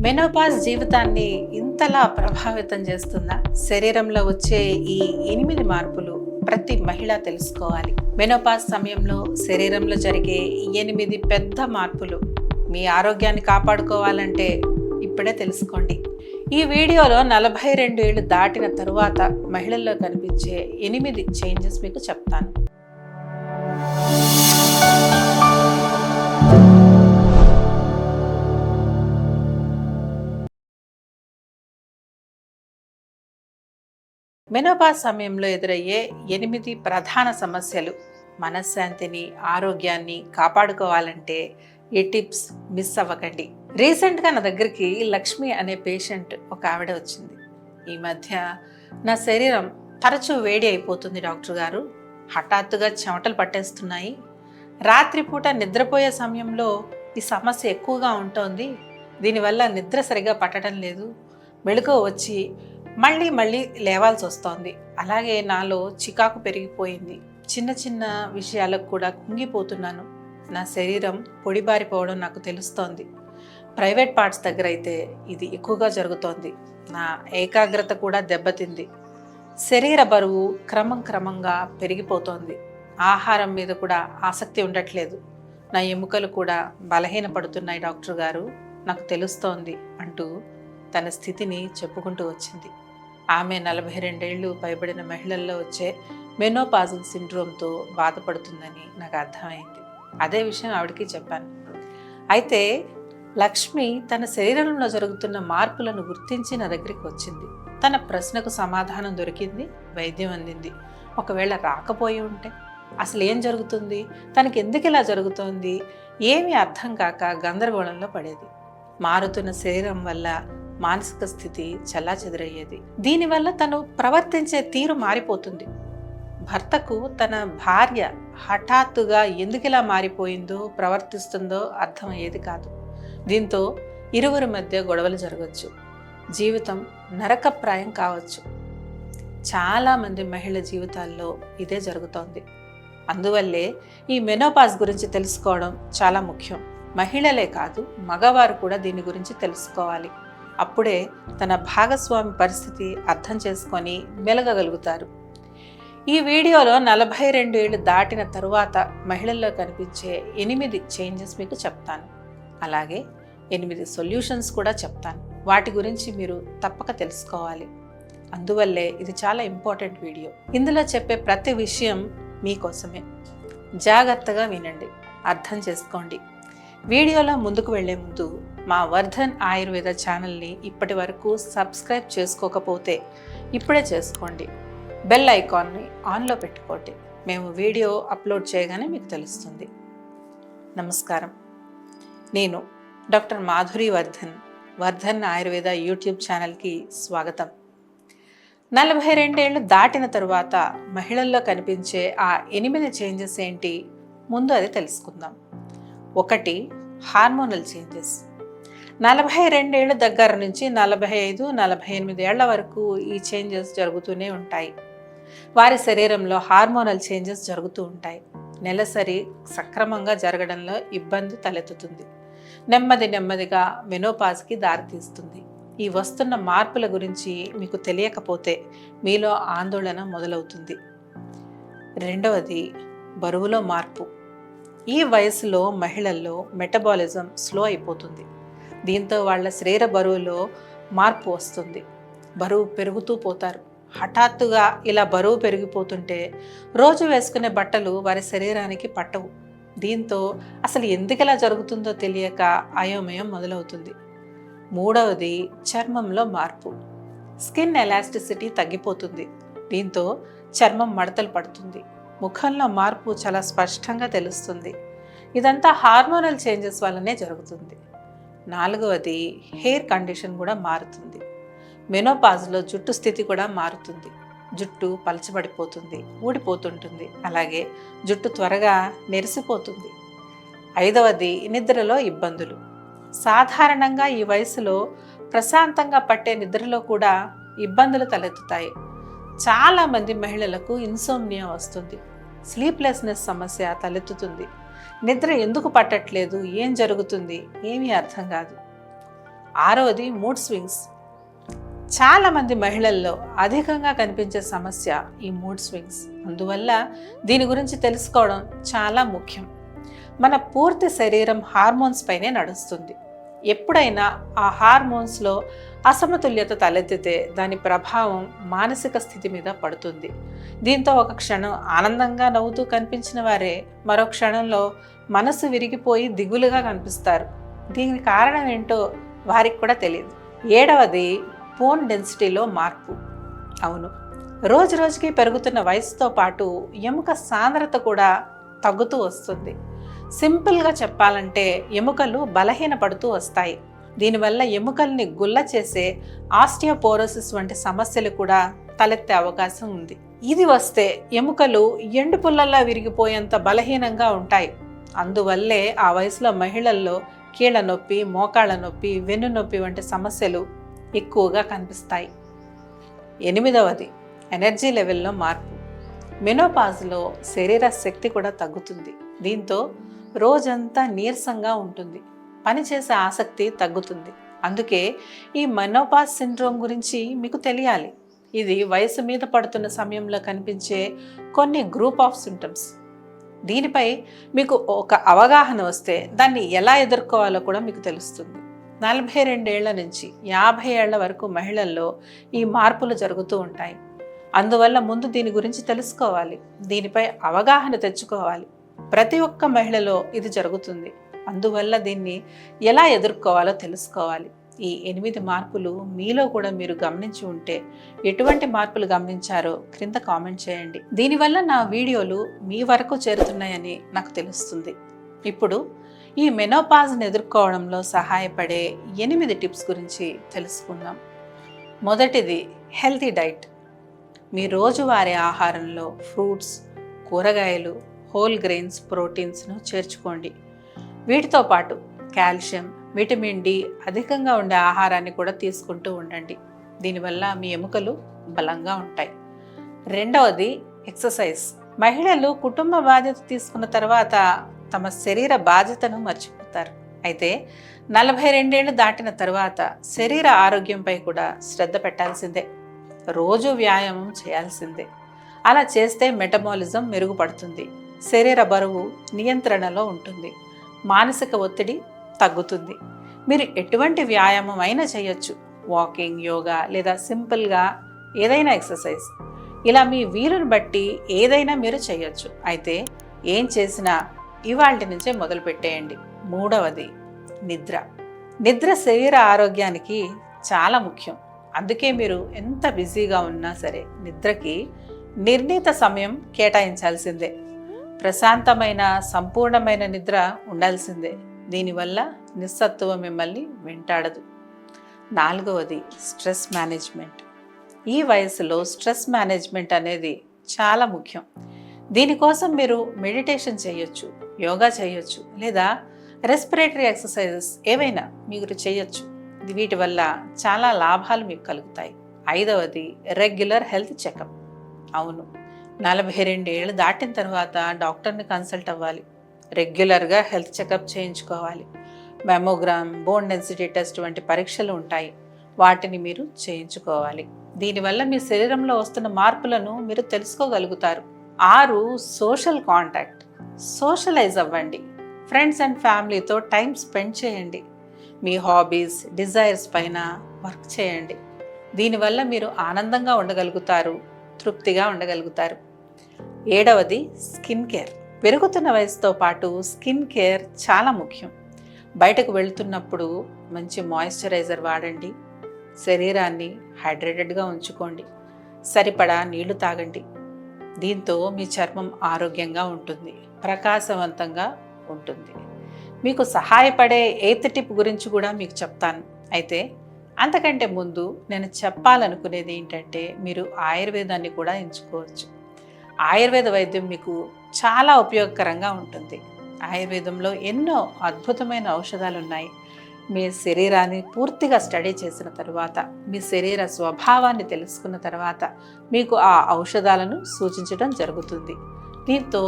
Menopause జీవితాన్ని ఇంతలా ప్రభావితం చేస్తున్న శరీరంలో వచ్చే ఈ 8 మార్పులు ప్రతి మహిళ తెలుసుకోవాలి. మెనోపాజ్ సమయంలో శరీరంలో జరిగే 8 పెద్ద మార్పులు మీ ఆరోగ్యాన్ని కాపాడుకోవాలంటే ఇప్పుడే తెలుసుకోండి. ఈ వీడియోలో 42 ఏళ్ళు దాటిన తరువాత మహిళల్లో కనిపించే 8 చేంజెస్ మీకు చెప్తాను. మెనోపాజ్ సమయంలో ఎదురయ్యే 8 ప్రధాన సమస్యలు. మనశ్శాంతిని, ఆరోగ్యాన్ని కాపాడుకోవాలంటే ఈ టిప్స్ మిస్ అవ్వకండి. రీసెంట్గా నా దగ్గరికి లక్ష్మి అనే పేషెంట్ ఒక ఆవిడ వచ్చింది. ఈ మధ్య నా శరీరం తరచూ వేడి అయిపోతుంది డాక్టర్ గారు, హఠాత్తుగా చెమటలు పట్టేస్తున్నాయి, రాత్రిపూట నిద్రపోయే సమయంలో ఈ సమస్య ఎక్కువగా ఉంటుంది, దీనివల్ల నిద్ర సరిగా పట్టడం లేదు, మెళుకువ వచ్చి మళ్ళీ లేవాల్సి వస్తోంది, అలాగే నాలో చికాకు పెరిగిపోయింది, చిన్న చిన్న విషయాలకు కూడా కుంగిపోతున్నాను, నా శరీరం పొడిబారిపోవడం నాకు తెలుస్తోంది, ప్రైవేట్ పార్ట్స్ దగ్గర అయితే ఇది ఎక్కువగా జరుగుతోంది, నా ఏకాగ్రత కూడా దెబ్బతింది, శరీర బరువు క్రమంగా పెరిగిపోతోంది, ఆహారం మీద కూడా ఆసక్తి ఉండట్లేదు, నా ఎముకలు కూడా బలహీనపడుతున్నాయి డాక్టర్ గారు, నాకు తెలుస్తోంది అంటూ తన స్థితిని చెప్పుకుంటూ వచ్చింది. ఆమె 42 ఏళ్ళు పైబడిన మహిళల్లో వచ్చే మెనోపాజల్ సిండ్రోమ్తో బాధపడుతుందని నాకు అర్థమైంది. అదే విషయం ఆవిడకి చెప్పాను. అయితే లక్ష్మి తన శరీరంలో జరుగుతున్న మార్పులను గుర్తించి నా దగ్గరికి వచ్చింది. తన ప్రశ్నకు సమాధానం దొరికింది, వైద్యం అందింది. ఒకవేళ రాకపోయి ఉంటే అసలు ఏం జరుగుతుంది, తనకి ఎందుకు ఇలా జరుగుతోంది, ఏమీ అర్థం కాక గందరగోళంలో పడేది. మారుతున్న శరీరం వల్ల మానసిక స్థితి చెల్లాచెదురయ్యేది. దీనివల్ల తను ప్రవర్తించే తీరు మారిపోతుంది. భర్తకు తన భార్య హఠాత్తుగా ఎందుకిలా మారిపోయిందో, ప్రవర్తిస్తుందో అర్థమయ్యేది కాదు. దీంతో ఇరువురి మధ్య గొడవలు జరగవచ్చు, జీవితం నరకప్రాయం కావచ్చు. చాలామంది మహిళ జీవితాల్లో ఇదే జరుగుతోంది. అందువల్లే ఈ మెనోపాజ్ గురించి తెలుసుకోవడం చాలా ముఖ్యం. మహిళలే కాదు, మగవారు కూడా దీని గురించి తెలుసుకోవాలి. అప్పుడే తన భాగస్వామి పరిస్థితి అర్థం చేసుకొని మెలగగలుగుతారు. ఈ వీడియోలో 42 ఏళ్ళు దాటిన తరువాత మహిళల్లో కనిపించే 8 చేంజెస్ మీకు చెప్తాను. అలాగే 8 సొల్యూషన్స్ కూడా చెప్తాను. వాటి గురించి మీరు తప్పక తెలుసుకోవాలి. అందువల్లే ఇది చాలా ఇంపార్టెంట్ వీడియో. ఇందులో చెప్పే ప్రతి విషయం మీకోసమే. జాగ్రత్తగా వినండి, అర్థం చేసుకోండి. వీడియోలో ముందుకు వెళ్లే ముందు మా వర్ధన్ ఆయుర్వేద ఛానల్ని ఇప్పటి వరకు సబ్స్క్రైబ్ చేసుకోకపోతే ఇప్పుడే చేసుకోండి. బెల్ ఐకాన్ని ఆన్లో పెట్టుకోండి. మేము వీడియో అప్లోడ్ చేయగానే మీకు తెలుస్తుంది. నమస్కారం, నేను డాక్టర్ మాధురి వర్ధన్ ఆయుర్వేద యూట్యూబ్ ఛానల్కి స్వాగతం. 42 ఏళ్ళు దాటిన తరువాత మహిళల్లో కనిపించే ఆ 8 చేంజెస్ ఏంటి, ముందు అది తెలుసుకుందాం. 1. Hormonal changes. 42 ఏళ్ళ దగ్గర నుంచి 45-48 ఏళ్ల వరకు ఈ చేంజెస్ జరుగుతూనే ఉంటాయి. వారి శరీరంలో హార్మోనల్ చేంజెస్ జరుగుతూ ఉంటాయి. నెలసరి సక్రమంగా జరగడంలో ఇబ్బంది తలెత్తుతుంది. నెమ్మదిగా మెనోపాజ్కి దారితీస్తుంది. ఈ వస్తున్న మార్పుల గురించి మీకు తెలియకపోతే మీలో ఆందోళన మొదలవుతుంది. 2. బరువులో మార్పు. ఈ వయసులో మహిళల్లో మెటబాలిజం స్లో అయిపోతుంది. దీంతో వాళ్ళ శరీర బరువులో మార్పు వస్తుంది. బరువు పెరుగుతూ పోతారు. హఠాత్తుగా ఇలా బరువు పెరిగిపోతుంటే రోజు వేసుకునే బట్టలు వారి శరీరానికి పట్టవు. దీంతో అసలు ఎందుకు జరుగుతుందో తెలియక అయోమయం మొదలవుతుంది. 3. చర్మంలో మార్పు. స్కిన్ ఎలాస్టిసిటీ తగ్గిపోతుంది. దీంతో చర్మం మడతలు పడుతుంది. ముఖంలో మార్పు చాలా స్పష్టంగా తెలుస్తుంది. ఇదంతా హార్మోనల్ చేంజెస్ వల్లనే జరుగుతుంది. 4. హెయిర్ కండిషన్ కూడా మారుతుంది. మెనోపాజ్లో జుట్టు స్థితి కూడా మారుతుంది. జుట్టు పలచబడిపోతుంది, ఊడిపోతుంటుంది. అలాగే జుట్టు త్వరగా నెరిసిపోతుంది. 5. నిద్రలో ఇబ్బందులు. సాధారణంగా ఈ వయసులో ప్రశాంతంగా పట్టే నిద్రలో కూడా ఇబ్బందులు తలెత్తుతాయి. చాలామంది మహిళలకు ఇన్సోమ్నియా వస్తుంది. స్లీప్లెస్నెస్ సమస్య తలెత్తుతుంది. నిద్ర ఎందుకు పట్టట్లేదు, ఏం జరుగుతుంది, ఏమీ అర్థం కాదు. ఆరవది మూడ్ స్వింగ్స్. చాలామంది మహిళల్లో అధికంగా కనిపించే సమస్య ఈ మూడ్ స్వింగ్స్. అందువల్ల దీని గురించి తెలుసుకోవడం చాలా ముఖ్యం. మన పూర్తి శరీరం హార్మోన్స్ పైనే నడుస్తుంది. ఎప్పుడైనా ఆ హార్మోన్స్లో అసమతుల్యత తలెత్తితే దాని ప్రభావం మానసిక స్థితి మీద పడుతుంది. దీంతో ఒక క్షణం ఆనందంగా నవ్వుతూ కనిపించిన వారే మరో క్షణంలో మనసు విరిగిపోయి దిగులుగా కనిపిస్తారు. దీనికి కారణం ఏంటో వారికి కూడా తెలియదు. ఏడవది బోన్ డెన్సిటీలో మార్పు. అవును, రోజు రోజుకి పెరుగుతున్న వయసుతో పాటు ఎముక సాంద్రత కూడా తగ్గుతూ వస్తుంది. సింపుల్గా చెప్పాలంటే ఎముకలు బలహీనపడుతూ వస్తాయి. దీనివల్ల ఎముకల్ని గుల్ల చేసే ఆస్టియోపోరోసిస్ వంటి సమస్యలు కూడా తలెత్తే అవకాశం ఉంది. ఇది వస్తే ఎముకలు ఎండు పుల్లల్లా విరిగిపోయేంత బలహీనంగా ఉంటాయి. అందువల్లే ఆ వయసులో మహిళల్లో కీళ్ళ నొప్పి, మోకాళ్ళ నొప్పి, వెన్ను నొప్పి వంటి సమస్యలు ఎక్కువగా కనిపిస్తాయి. ఎనిమిదవది ఎనర్జీ లెవెల్లో మార్పు. మెనోపాజ్లో శరీర శక్తి కూడా తగ్గుతుంది. దీంతో రోజంతా నీరసంగా ఉంటుంది, పనిచేసే ఆసక్తి తగ్గుతుంది. అందుకే ఈ మెనోపాజ్ సిండ్రోమ్ గురించి మీకు తెలియాలి. ఇది వయసు మీద పడుతున్న సమయంలో కనిపించే కొన్ని గ్రూప్ ఆఫ్ సింటమ్స్. దీనిపై మీకు ఒక అవగాహన వస్తే దాన్ని ఎలా ఎదుర్కోవాలో కూడా మీకు తెలుస్తుంది. 42 ఏళ్ల నుంచి 50 ఏళ్ల వరకు మహిళల్లో ఈ మార్పులు జరుగుతూ ఉంటాయి. అందువల్ల ముందు దీని గురించి తెలుసుకోవాలి, దీనిపై అవగాహన తెచ్చుకోవాలి. ప్రతి ఒక్క మహిళలో ఇది జరుగుతుంది. అందువల్ల దీన్ని ఎలా ఎదుర్కోవాలో తెలుసుకోవాలి. ఈ 8 మార్పులు మీలో కూడా మీరు గమనించి ఉంటే ఎటువంటి మార్పులు గమనించారో క్రింద కామెంట్ చేయండి. దీనివల్ల నా వీడియోలు మీ వరకు చేరుతున్నాయని నాకు తెలుస్తుంది. ఇప్పుడు ఈ మెనోపాజ్ని ఎదుర్కోవడంలో సహాయపడే 8 టిప్స్ గురించి తెలుసుకుందాం. మొదటిది హెల్తీ డైట్. మీ రోజువారీ ఆహారంలో ఫ్రూట్స్, కూరగాయలు, హోల్ గ్రెయిన్స్, ప్రోటీన్స్ను చేర్చుకోండి. వీటితో పాటు కాల్షియం, విటమిన్ డి అధికంగా ఉండే ఆహారాన్ని కూడా తీసుకుంటూ ఉండండి. దీనివల్ల మీ ఎముకలు బలంగా ఉంటాయి. రెండవది ఎక్సర్సైజ్. మహిళలు కుటుంబ బాధ్యత తీసుకున్న తర్వాత తమ శరీర బాధ్యతను మర్చిపోతారు. అయితే 42 ఏళ్ళు దాటిన తర్వాత శరీర ఆరోగ్యంపై కూడా శ్రద్ధ పెట్టాల్సిందే. రోజు వ్యాయామం చేయాల్సిందే. అలా చేస్తే మెటబాలిజం మెరుగుపడుతుంది, శరీర బరువు నియంత్రణలో ఉంటుంది, మానసిక ఒత్తిడి తగ్గుతుంది. మీరు ఎటువంటి వ్యాయామం అయినా చేయొచ్చు, వాకింగ్, యోగా లేదా సింపుల్గా ఏదైనా ఎక్సర్సైజ్. ఇలా మీ వీలుని బట్టి ఏదైనా మీరు చేయొచ్చు. అయితే ఏం చేసినా ఇవాల్టి నుంచే మొదలు పెట్టేయండి. మూడవది నిద్ర. నిద్ర శరీర ఆరోగ్యానికి చాలా ముఖ్యం. అందుకే మీరు ఎంత బిజీగా ఉన్నా సరే నిద్రకి నిర్ణీత సమయం కేటాయించాల్సిందే. ప్రశాంతమైన సంపూర్ణమైన నిద్ర ఉండాల్సిందే. దీనివల్ల నిస్సత్తువ మిమ్మల్ని వెంటాడదు. నాలుగవది స్ట్రెస్ మేనేజ్మెంట్. ఈ వయసులో స్ట్రెస్ మేనేజ్మెంట్ అనేది చాలా ముఖ్యం. దీనికోసం మీరు మెడిటేషన్ చేయొచ్చు, యోగా చేయొచ్చు, లేదా రెస్పిరేటరీ ఎక్సర్సైజెస్ ఏవైనా మీరు చేయొచ్చు. వీటి వల్ల చాలా లాభాలు మీకు కలుగుతాయి. ఐదవది రెగ్యులర్ హెల్త్ చెకప్. అవును, 42 ఏళ్ళు దాటిన తర్వాత డాక్టర్ని కన్సల్ట్ అవ్వాలి. రెగ్యులర్గా హెల్త్ చెకప్ చేయించుకోవాలి. మెమోగ్రామ్, బోన్ డెన్సిటీ టెస్ట్ వంటి పరీక్షలు ఉంటాయి, వాటిని మీరు చేయించుకోవాలి. దీనివల్ల మీ శరీరంలో వస్తున్న మార్పులను మీరు తెలుసుకోగలుగుతారు. 6 సోషల్ కాంటాక్ట్. సోషలైజ్ అవ్వండి. ఫ్రెండ్స్ అండ్ ఫ్యామిలీతో టైం స్పెండ్ చేయండి. మీ హాబీస్, డిజైర్స్ పైన వర్క్ చేయండి. దీనివల్ల మీరు ఆనందంగా ఉండగలుగుతారు, తృప్తిగా ఉండగలుగుతారు. 7వది స్కిన్ కేర్. పెరుగుతున్న వయసుతో పాటు స్కిన్ కేర్ చాలా ముఖ్యం. బయటకు వెళ్తున్నప్పుడు మంచి మాయిశ్చరైజర్ వాడండి. శరీరాన్ని హైడ్రేటెడ్గా ఉంచుకోండి. సరిపడా నీళ్లు తాగండి. దీంతో మీ చర్మం ఆరోగ్యంగా ఉంటుంది, ప్రకాశవంతంగా ఉంటుంది. మీకు సహాయపడే 8th టిప్ గురించి కూడా మీకు చెప్తాను. అయితే అంతకంటే ముందు నేను చెప్పాలనుకునేది ఏంటంటే మీరు ఆయుర్వేదాన్ని కూడా ఎంచుకోవచ్చు. ఆయుర్వేద వైద్యం మీకు చాలా ఉపయోగకరంగా ఉంటుంది. ఆయుర్వేదంలో ఎన్నో అద్భుతమైన ఔషధాలు ఉన్నాయి. మీ శరీరాన్ని పూర్తిగా స్టడీ చేసిన తర్వాత, మీ శరీర స్వభావాన్ని తెలుసుకున్న తర్వాత మీకు ఆ ఔషధాలను సూచించడం జరుగుతుంది. దీంతో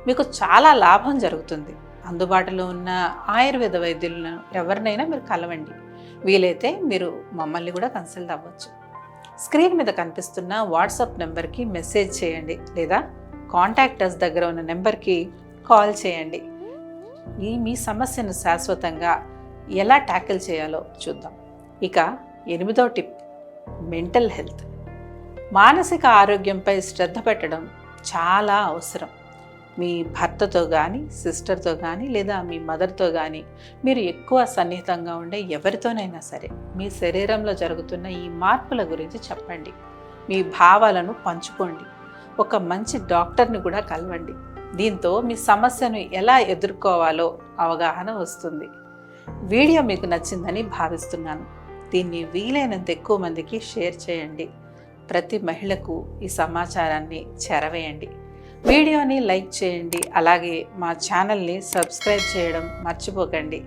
మీకు చాలా లాభం జరుగుతుంది. అందుబాటులో ఉన్న ఆయుర్వేద వైద్యులను ఎవరినైనా మీరు కలవండి. వీలైతే మీరు మమ్మల్ని కూడా కన్సల్ట్ అవ్వచ్చు. స్క్రీన్ మీద కనిపిస్తున్న వాట్సాప్ నెంబర్కి మెసేజ్ చేయండి లేదా కాంటాక్ట్ అస్ దగ్గర ఉన్న నెంబర్కి కాల్ చేయండి. మీ సమస్యను శాశ్వతంగా ఎలా ట్యాకిల్ చేయాలో చూద్దాం. ఇక 8వ టిప్, మెంటల్ హెల్త్. మానసిక ఆరోగ్యంపై శ్రద్ధ పెట్టడం చాలా అవసరం. మీ భర్తతో కానీ, సిస్టర్తో కానీ లేదా మీ మదర్తో కానీ, మీరు ఎక్కువ సన్నిహితంగా ఉండే ఎవరితోనైనా సరే మీ శరీరంలో జరుగుతున్న ఈ మార్పుల గురించి చెప్పండి. మీ భావాలను పంచుకోండి. ఒక మంచి డాక్టర్ని కూడా కలవండి. దీంతో మీ సమస్యను ఎలా ఎదుర్కోవాలో అవగాహన వస్తుంది. వీడియో మీకు నచ్చిందని భావిస్తున్నాను. దీన్ని వీలైనంత ఎక్కువ మందికి షేర్ చేయండి. ప్రతి మహిళకు ఈ సమాచారాన్ని చేరవేయండి. వీడియోని లైక్ చేయండి. అలాగే మా ఛానల్ని సబ్స్క్రైబ్ చేయడం మర్చిపోకండి.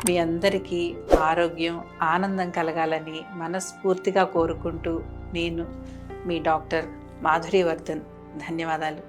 మీ అందరికీ ఆరోగ్యం, ఆనందం కలగాలని మనస్ఫూర్తిగా కోరుకుంటూ నేను మీ డాక్టర్ మాధురి వర్ధన్. ధన్యవాదాలు.